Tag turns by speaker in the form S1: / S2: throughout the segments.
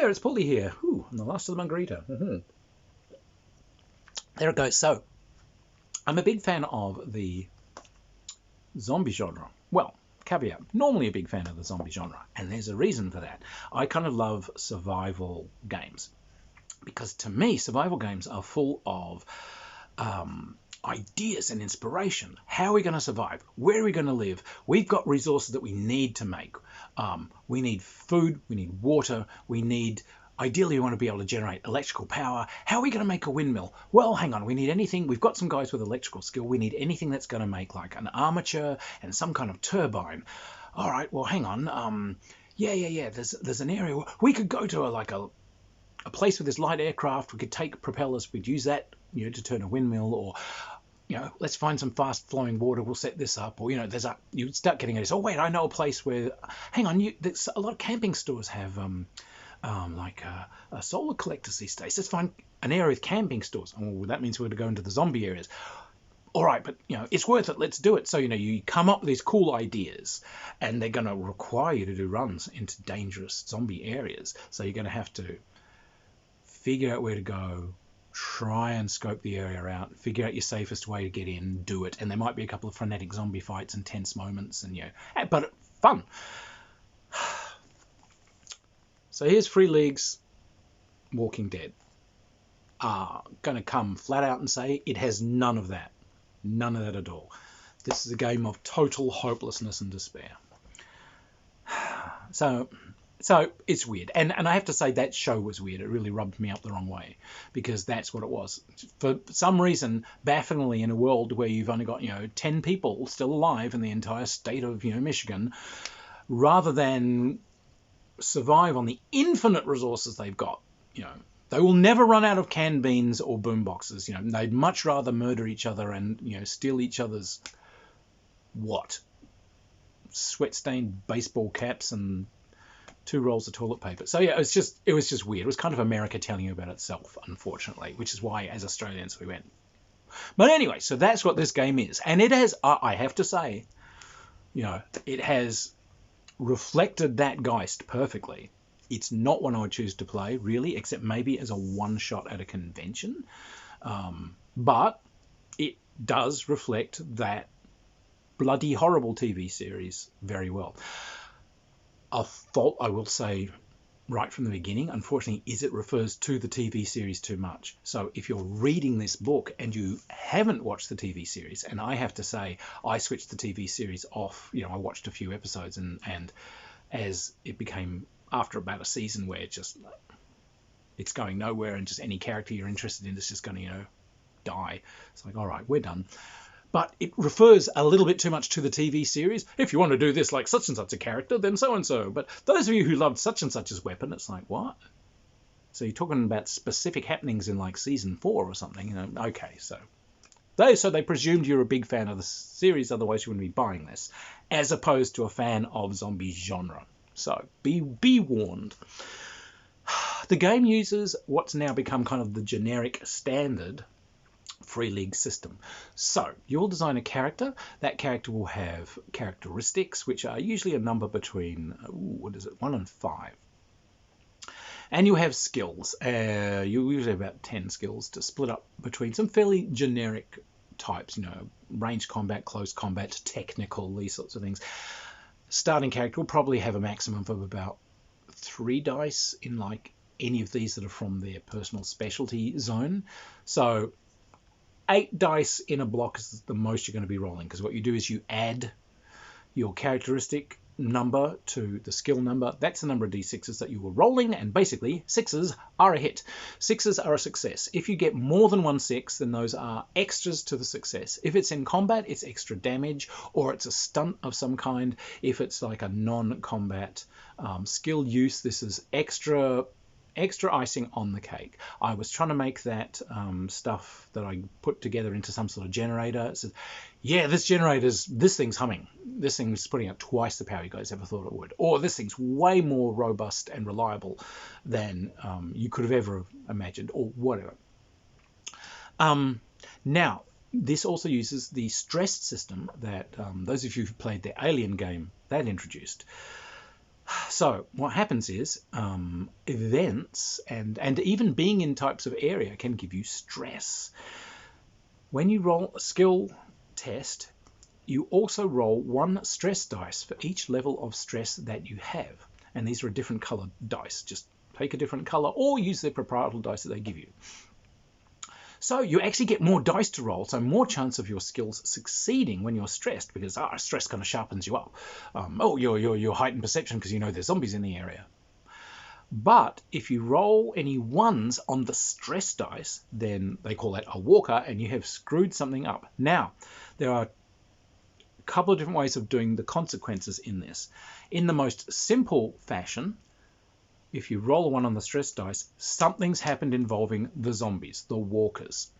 S1: there, it's Paulie here. Ooh, and the last of the margarita. There it goes. So, I'm a big fan of the zombie genre. Well, caveat, normally a big fan of the zombie genre, and there's a reason for that. I kind of love survival games, because to me, survival games are full of ideas and inspiration. How are we going to survive? Where are we going to live? We've got resources that we need to make. We need food, we need water, ideally we want to be able to generate electrical power. How are we going to make a windmill? Well, hang on, we need anything. We've got some guys with electrical skill. We need anything that's going to make like an armature and some kind of turbine. All right, well, hang on. Yeah. There's an area we could go to a place with this light aircraft. We could take propellers. We'd use that, to turn a windmill, or let's find some fast flowing water. We'll set this up, or you start getting at this. Oh wait, I know a place where. Hang on, there's a lot of camping stores have solar collectors these days. Let's find an area with camping stores. Oh, well, that means we're going to go into the zombie areas. All right, but it's worth it. Let's do it. So you come up with these cool ideas, and they're going to require you to do runs into dangerous zombie areas. So you're going to have to figure out where to go, try and scope the area out, figure out your safest way to get in, do it. And there might be a couple of frenetic zombie fights and tense moments, and but fun. So here's Free League's Walking Dead. Going to come flat out and say it has none of that. None of that at all. This is a game of total hopelessness and despair. So it's weird. And I have to say that show was weird. It really rubbed me up the wrong way, because that's what it was. For some reason, bafflingly, in a world where you've only got, 10 people still alive in the entire state of, Michigan, rather than survive on the infinite resources they've got, they will never run out of canned beans or boom boxes. They'd much rather murder each other and, steal each other's sweat-stained baseball caps and 2 rolls of toilet paper. So yeah, it was just weird. It was kind of America telling you about itself, unfortunately, which is why as Australians we went. But anyway, so that's what this game is. And it has, I have to say, it has reflected that Geist perfectly. It's not one I would choose to play, really, except maybe as a one-shot at a convention. But it does reflect that bloody horrible TV series very well. A fault, I will say, right from the beginning, unfortunately, is it refers to the TV series too much. So if you're reading this book and you haven't watched the TV series, and I have to say, I switched the TV series off, I watched a few episodes, and as it became, after about a season where it's going nowhere, and just any character you're interested in is just going to, die. It's like, all right, we're done. But it refers a little bit too much to the TV series. If you want to do this like such and such a character, then so and so. But those of you who loved such and such's weapon, it's like, what? So you're talking about specific happenings in like season 4 or something. Okay, so they presumed you're a big fan of the series, otherwise you wouldn't be buying this, as opposed to a fan of zombie genre. So be warned. The game uses what's now become kind of the generic standard Free League system. So you'll design a character. That character will have characteristics, which are usually a number between 1 and 5. And you have skills. You usually have about 10 skills to split up between some fairly generic types. Range combat, close combat, technical, these sorts of things. Starting character will probably have a maximum of about 3 dice in like any of these that are from their personal specialty zone. So 8 dice in a block is the most you're going to be rolling, because what you do is you add your characteristic number to the skill number. That's the number of d6s that you were rolling, and basically 6s are a hit. 6s are a success. If you get more than 1 6, then those are extras to the success. If it's in combat, it's extra damage, or it's a stunt of some kind. If it's like a non-combat skill use, this is extra icing on the cake. I was trying to make that stuff that I put together into some sort of generator. It says, yeah, this thing's humming. This thing's putting out twice the power you guys ever thought it would. Or this thing's way more robust and reliable than you could have ever imagined, or whatever. Now, this also uses the stress system that those of you who played the Alien game that introduced. So what happens is events and even being in types of area can give you stress. When you roll a skill test, you also roll 1 stress dice for each level of stress that you have. And these are a different coloured dice. Just take a different colour or use their proprietary dice that they give you. So you actually get more dice to roll, so more chance of your skills succeeding when you're stressed, because stress kind of sharpens you up. Your heightened perception because you know there's zombies in the area. But if you roll any 1s on the stress dice, then they call that a walker, and you have screwed something up. Now, there are a couple of different ways of doing the consequences in this. In the most simple fashion, if you roll a 1 on the stress dice, something's happened involving the zombies, the walkers.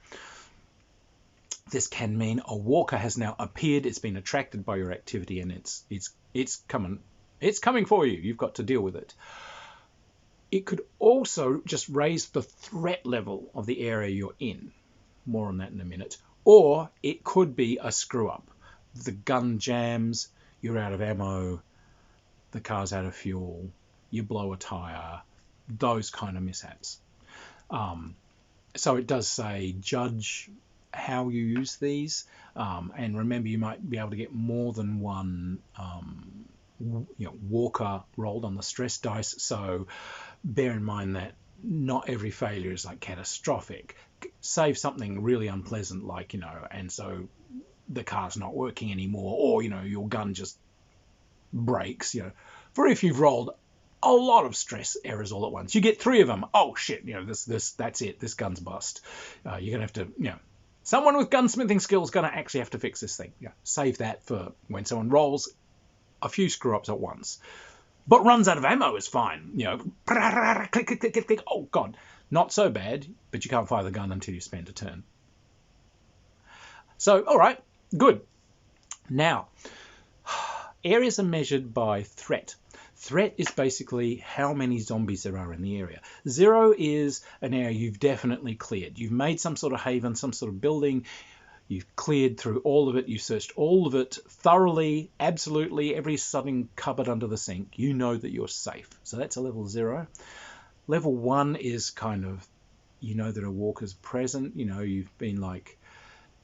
S1: This can mean a walker has now appeared, it's been attracted by your activity, and it's coming for you. You've got to deal with it. It could also just raise the threat level of the area you're in. More on that in a minute. Or it could be a screw up. The gun jams, you're out of ammo, the car's out of fuel, you blow a tyre, those kind of mishaps. So it does say judge how you use these, and remember you might be able to get more than 1 walker rolled on the stress dice, so bear in mind that not every failure is like catastrophic. Save something really unpleasant, like, and so the car's not working anymore, or your gun just breaks, for if you've rolled a lot of stress errors all at once. You get 3 of them. Oh shit, that's it. This gun's bust. You're gonna have to, someone with gunsmithing skills gonna actually have to fix this thing. Save that for when someone rolls a few screw ups at once. But runs out of ammo is fine. Click, click, click, click, click. Oh god, not so bad. But you can't fire the gun until you spend a turn. So, all right, good. Now, areas are measured by threat. Threat is basically how many zombies there are in the area. 0 is an area you've definitely cleared. You've made some sort of haven, some sort of building. You've cleared through all of it. You've searched all of it thoroughly, absolutely, every sudden cupboard under the sink. You know that you're safe. So that's a level 0. Level 1 is kind of, there are walkers present. You've been like,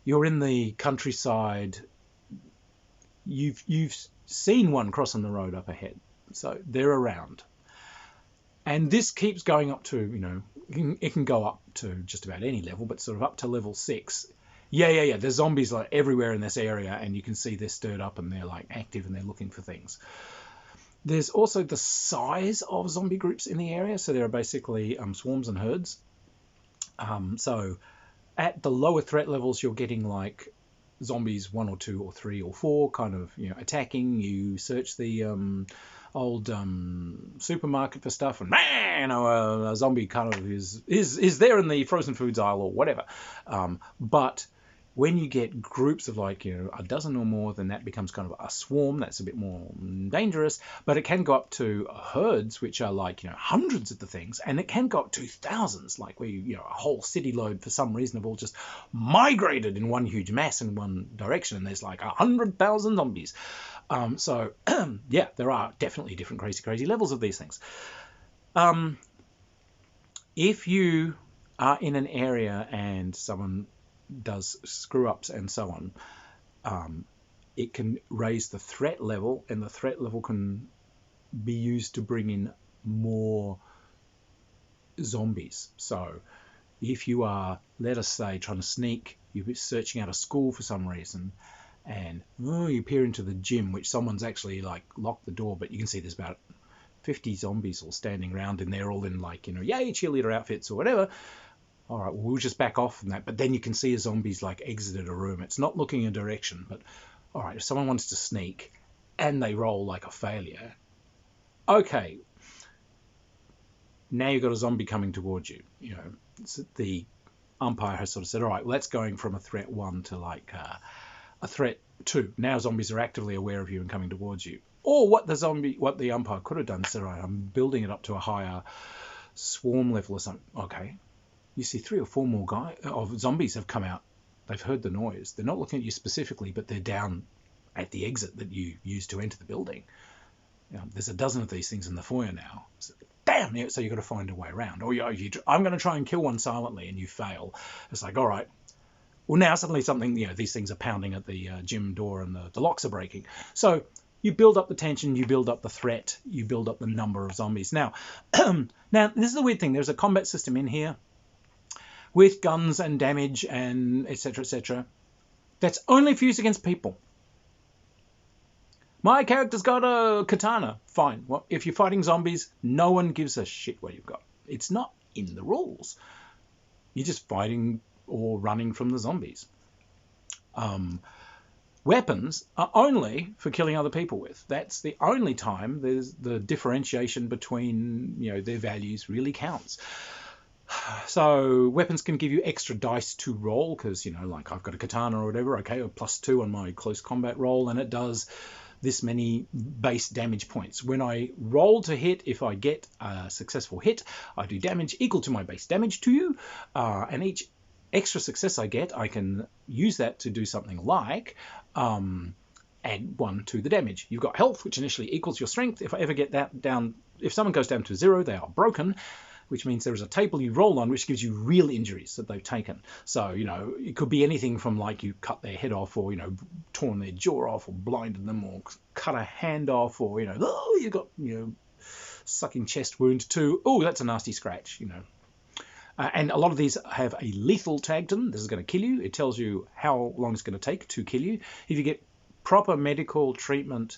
S1: you're in the countryside. You've seen one crossing the road up ahead. So they're around. And this keeps going up to, it can go up to just about any level, but sort of up to level 6. Yeah. There's zombies like everywhere in this area, and you can see they're stirred up and they're like active and they're looking for things. There's also the size of zombie groups in the area. So there are basically swarms and herds. So at the lower threat levels, you're getting like zombies 1 or 2 or 3 or 4 kind of, attacking. You search the old supermarket for stuff, and a zombie kind of is there in the frozen foods aisle or whatever. But when you get groups of like a dozen or more, then that becomes kind of a swarm. That's a bit more dangerous. But it can go up to herds, which are like hundreds of the things, and it can go up to thousands, like where a whole city load for some reason have all just migrated in one huge mass in one direction, and there's like 100,000 zombies. So yeah, there are definitely different crazy levels of these things. If you are in an area and someone does screw ups and so on, it can raise the threat level, and the threat level can be used to bring in more zombies. So if you are, let us say, trying to sneak, you're searching out a school for some reason, and you peer into the gym, which someone's actually like locked the door, but you can see there's about 50 zombies all standing around, and they're all in like, yay, cheerleader outfits or whatever. All right, well, we'll just back off from that. But then you can see a zombie's like exited a room. It's not looking a direction, but all right, if someone wants to sneak and they roll like a failure, okay, now you've got a zombie coming towards you. The umpire has sort of said, all right, well, that's going from a threat 1 to like a threat 2. Now zombies are actively aware of you and coming towards you. Or what the umpire could have done is said, all right, I'm building it up to a higher swarm level or something. Okay. You see 3 or 4 more zombies have come out. They've heard the noise. They're not looking at you specifically, but they're down at the exit that you used to enter the building. There's a dozen of these things in the foyer now. So, damn, yeah, so you've got to find a way around. Or I'm going to try and kill one silently, and you fail. It's like, all right. Well, now suddenly something, these things are pounding at the gym door and the locks are breaking. So you build up the tension, you build up the threat, you build up the number of zombies. Now, now this is the weird thing. There's a combat system in here with guns and damage and etc. etc. That's only fused against people. My character's got a katana. Fine. Well, if you're fighting zombies, no one gives a shit what you've got. It's not in the rules. You're just fighting or running from the zombies. Weapons are only for killing other people with. That's the only time there's the differentiation between, their values really counts. So weapons can give you extra dice to roll because, like I've got a katana or whatever, okay, or +2 on my close combat roll, and it does this many base damage points. When I roll to hit, if I get a successful hit, I do damage equal to my base damage to you, and each extra success I get, I can use that to do something like add 1 to the damage. You've got health, which initially equals your strength. If I ever get that down, if someone goes down to 0, they are broken, which means there is a table you roll on which gives you real injuries that they've taken. So, it could be anything from like you cut their head off or, torn their jaw off or blinded them or cut a hand off or, you got, sucking chest wound too. Oh, that's a nasty scratch, And a lot of these have a lethal tag to them. This is going to kill you. It tells you how long it's going to take to kill you. If you get proper medical treatment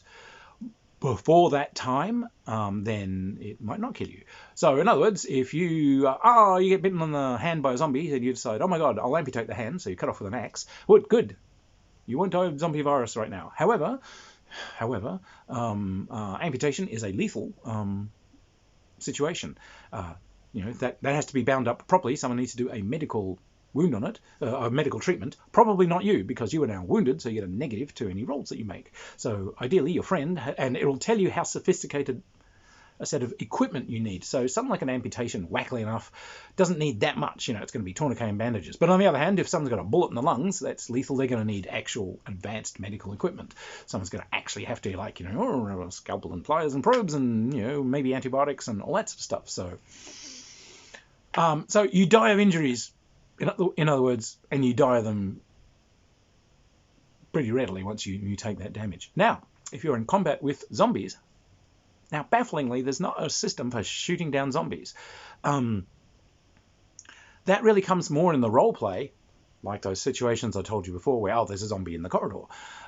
S1: before that time, then it might not kill you. So in other words, if you get bitten on the hand by a zombie and you decide, oh my God, I'll amputate the hand, so you cut off with an axe. Well, good. You won't die of zombie virus right now. However, amputation is a lethal situation. That has to be bound up properly. Someone needs to do a medical wound on it, a medical treatment. Probably not you, because you are now wounded, so you get a negative to any rolls that you make. So ideally, your friend, and it will tell you how sophisticated a set of equipment you need. So something like an amputation, wackily enough, doesn't need that much. It's going to be tourniquet and bandages. But on the other hand, if someone's got a bullet in the lungs, that's lethal. They're going to need actual advanced medical equipment. Someone's going to actually have to, like, a scalpel and pliers and probes and, maybe antibiotics and all that sort of stuff. So you die of injuries, in other words, and you die of them pretty readily once you take that damage. Now, if you're in combat with zombies, now bafflingly, there's not a system for shooting down zombies. That really comes more in the role play, like those situations I told you before where, there's a zombie in the corridor.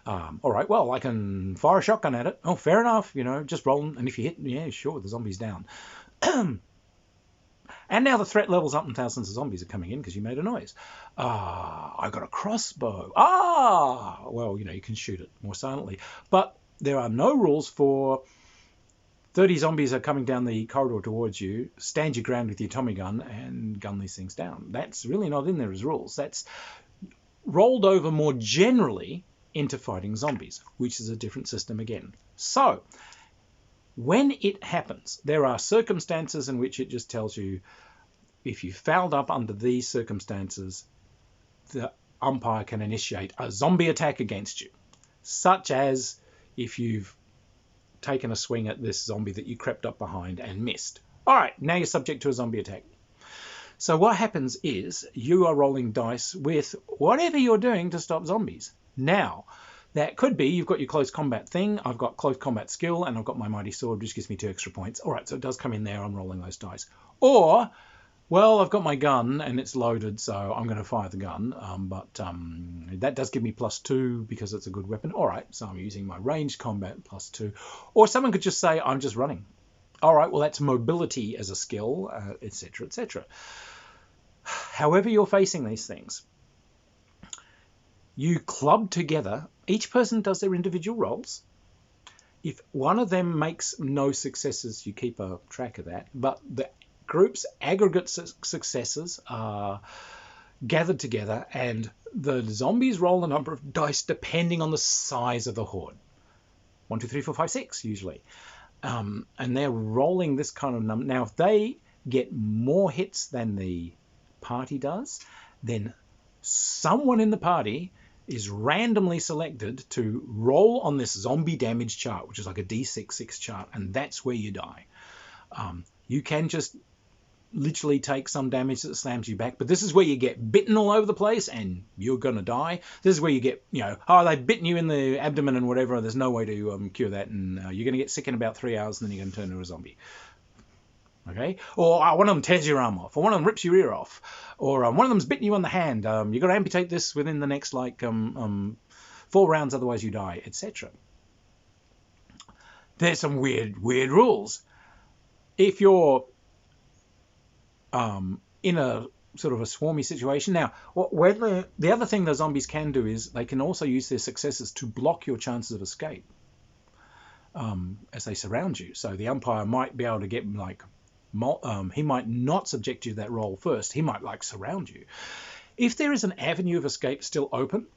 S1: All right, well, I can fire a shotgun at it. Oh, fair enough, just roll. And if you hit, yeah, sure, the zombie's down. And now the threat level's up and thousands of zombies are coming in because you made a noise. I got a crossbow. Well, you can shoot it more silently. But there are no rules for 30 zombies are coming down the corridor towards you, stand your ground with your Tommy gun and gun these things down. That's really not in there as rules. That's rolled over more generally into fighting zombies, which is a different system again. So when it happens, there are circumstances in which it just tells you if you fouled up under these circumstances, the umpire can initiate a zombie attack against you, such as if you've taken a swing at this zombie that you crept up behind and missed. All right, now you're subject to a zombie attack. So what happens is you are rolling dice with whatever you're doing to stop zombies. Now, that could be you've got your close combat thing, I've got close combat skill, and I've got my mighty sword, which gives me 2 extra points. All right, so it does come in there. I'm rolling those dice. Or, well, I've got my gun and it's loaded, so I'm going to fire the gun. But that does give me +2 because it's a good weapon. All right, so I'm using my ranged combat +2. Or someone could just say, I'm just running. All right, well, that's mobility as a skill, etc., etc. However you're facing these things, you club together. Each person does their individual rolls. If one of them makes no successes, you keep a track of that. But the group's aggregate successes are gathered together, and the zombies roll a number of dice depending on the size of the horde. 1, 2, 3, 4, 5, 6 usually. And they're rolling this kind of number. Now, if they get more hits than the party does, then someone in the party is randomly selected to roll on this zombie damage chart, which is like a D6 chart, and that's where you die. You can just literally take some damage that slams you back, but this is where you get bitten all over the place and you're going to die. This is where you get, they've bitten you in the abdomen and whatever, there's no way to cure that, and you're going to get sick in about 3 hours and then you're going to turn into a zombie. Okay? Or one of them tears your arm off, or one of them rips your ear off, or one of them's bitten you on the hand. You've got to amputate this within the next 4 rounds, otherwise you die, etc. There's some weird rules. If you're in a sort of a swarmy situation. Now, the other thing the zombies can do is they can also use their successes to block your chances of escape as they surround you. So the umpire might be able to get he might not subject you to that roll first. He might surround you. If there is an avenue of escape still open,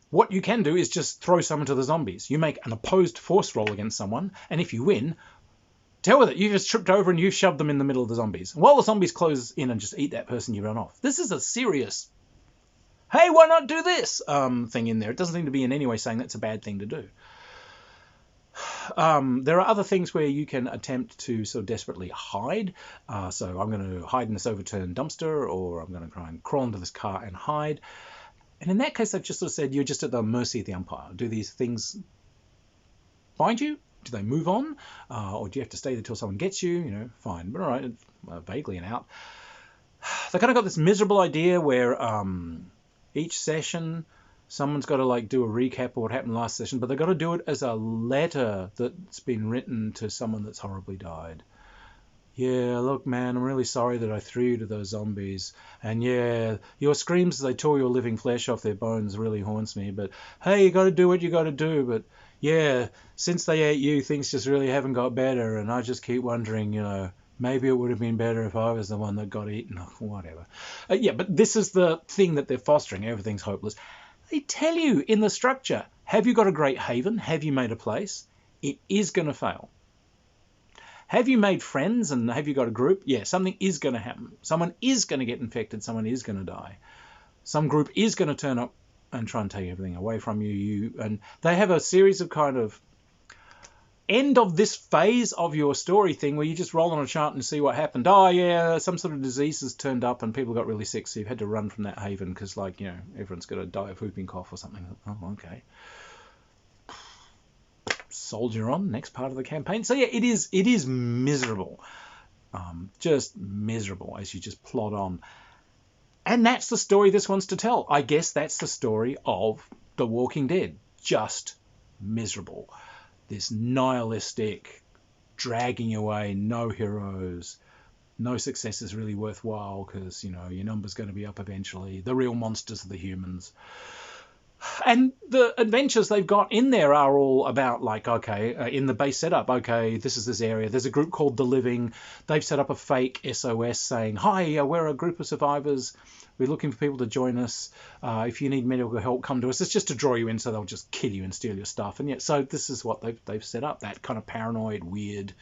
S1: what you can do is just throw someone to the zombies. You make an opposed force roll against someone, and if you win, tell with it, you just tripped over and you shoved them in the middle of the zombies. While the zombies close in and just eat that person, you run off. This is a serious, hey, why not do this thing in there. It doesn't seem to be in any way saying that's a bad thing to do. There are other things where you can attempt to sort of desperately hide. So I'm going to hide in this overturned dumpster, or I'm going to try and crawl into this car and hide. And in that case, I've just sort of said you're just at the mercy of the umpire. Do these things find you? Do they move on? Or do you have to stay there till someone gets you? Fine. But all right, vaguely an out. They kind of got this miserable idea where each session someone's got to do a recap of what happened last session, but they've got to do it as a letter that's been written to someone that's horribly died. Yeah, look, man, I'm really sorry that I threw you to those zombies. And yeah, your screams as they tore your living flesh off their bones really haunts me. But hey, you got to do what you got to do. But yeah, since they ate you, things just really haven't got better. And I just keep wondering, maybe it would have been better if I was the one that got eaten or whatever. Yeah, but this is the thing that they're fostering. Everything's hopeless. They tell you in the structure, have you got a great haven? Have you made a place? It is going to fail. Have you made friends and have you got a group? Yeah, something is going to happen. Someone is going to get infected. Someone is going to die. Some group is going to turn up and try and take everything away from you. And they have a series of kind of end of this phase of your story thing where you just roll on a chart and see what happened. Oh, yeah, some sort of disease has turned up and people got really sick, so you've had to run from that haven because, everyone's got to die of whooping cough or something. Oh, okay. Soldier on, next part of the campaign. So, yeah, it is miserable. Just miserable as you just plod on. And that's the story this wants to tell. I guess that's the story of The Walking Dead. Just miserable. This nihilistic, dragging away, no heroes, no success is really worthwhile because, your number's going to be up eventually. The real monsters are the humans. And the adventures they've got in there are all about in the base setup, this is this area. There's a group called The Living. They've set up a fake SOS saying, hi, we're a group of survivors. We're looking for people to join us. If you need medical help, come to us. It's just to draw you in so they'll just kill you and steal your stuff. And yet, so this is what they've set up, that kind of paranoid, weird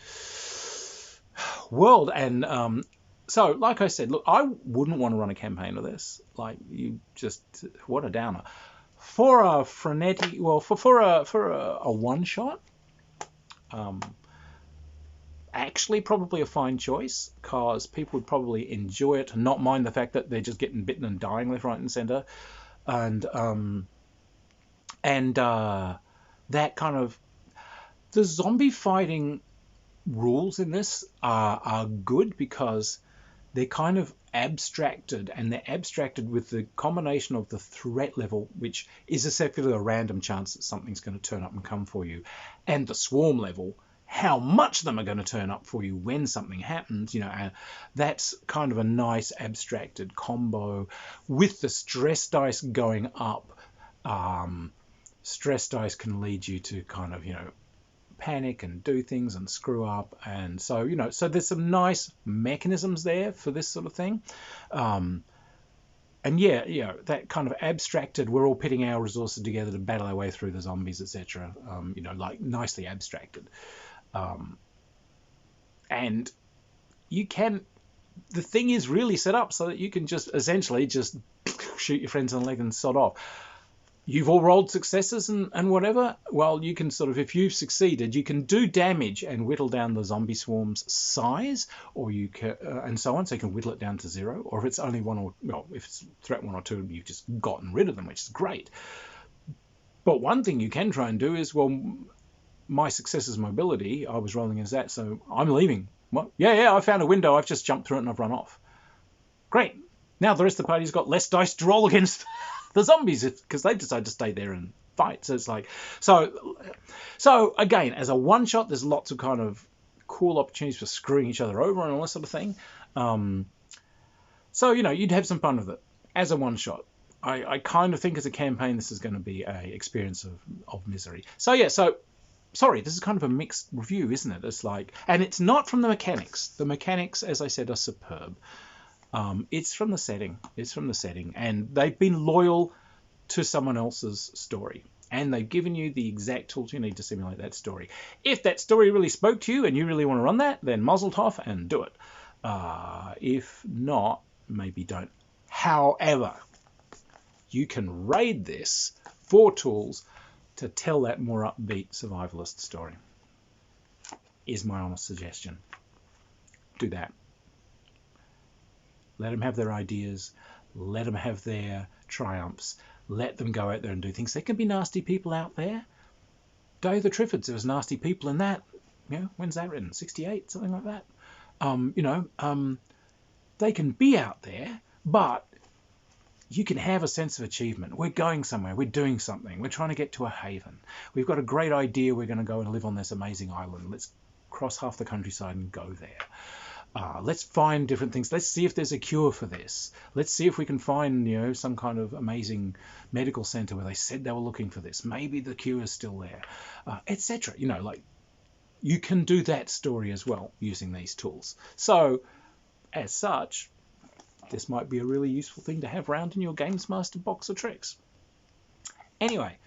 S1: world. And so, like I said, look, I wouldn't want to run a campaign of this. What a downer. For a frenetic, for a one shot, actually probably a fine choice because people would probably enjoy it and not mind the fact that they're just getting bitten and dying left, right, and centre, and that kind of the zombie fighting rules in this are good because they're kind of abstracted, and they're abstracted with the combination of the threat level, which is essentially a random chance that something's going to turn up and come for you, and the swarm level, how much of them are going to turn up for you when something happens, and that's kind of a nice abstracted combo with the stress dice going up. Stress dice can lead you to kind of, panic and do things and screw up, and so so there's some nice mechanisms there for this sort of thing, and that kind of abstracted, we're all pitting our resources together to battle our way through the zombies, etc. Nicely abstracted, and you can, the thing is really set up so that you can just essentially just shoot your friends in the leg and sod off. you've all rolled successes and whatever. Well, you can sort of, if you've succeeded, you can do damage and whittle down the zombie swarm's size, or you can, and so on. So you can whittle it down to 0. Or if it's only one, or well, if it's threat 1 or 2, you've just gotten rid of them, which is great. But one thing you can try and do is, well, my success is mobility. I was rolling as that, so I'm leaving. What? Yeah, I found a window. I've just jumped through it and I've run off. Great. Now the rest of the party's got less dice to roll against the zombies because they've decided to stay there and fight. So it's like, so again, as a one shot, there's lots of kind of cool opportunities for screwing each other over and all that sort of thing. So, you'd have some fun with it as a one shot. I kind of think as a campaign, this is going to be a experience of misery. So yeah, sorry, this is kind of a mixed review, isn't it? It's like, and it's not from the mechanics. The mechanics, as I said, are superb. It's from the setting. And they've been loyal to someone else's story. And they've given you the exact tools you need to simulate that story. If that story really spoke to you and you really want to run that, then mazel tov and do it. If not, maybe don't. However, you can raid this for tools to tell that more upbeat survivalist story. Is my honest suggestion. Do that. Let them have their ideas. Let them have their triumphs. Let them go out there and do things. There can be nasty people out there. Day of the Triffids, there was nasty people in that. When's that written? 68, something like that. They can be out there, but you can have a sense of achievement. We're going somewhere. We're doing something. We're trying to get to a haven. We've got a great idea. We're going to go and live on this amazing island. Let's cross half the countryside and go there. Let's find different things. Let's see if there's a cure for this. Let's see if we can find, some kind of amazing medical center where they said they were looking for this. Maybe the cure is still there, etc. You can do that story as well using these tools. So, as such, this might be a really useful thing to have around in your Games Master box of tricks. Anyway,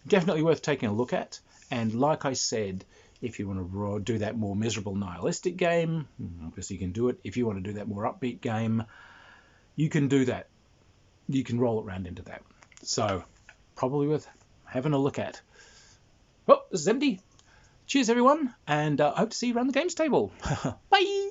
S1: definitely worth taking a look at. And like I said, if you want to do that more miserable nihilistic game, obviously you can do it. If you want to do that more upbeat game, you can do that. You can roll it around into that. So, probably worth having a look at. Oh, this is empty. Cheers, everyone, and hope to see you around the games table. Bye!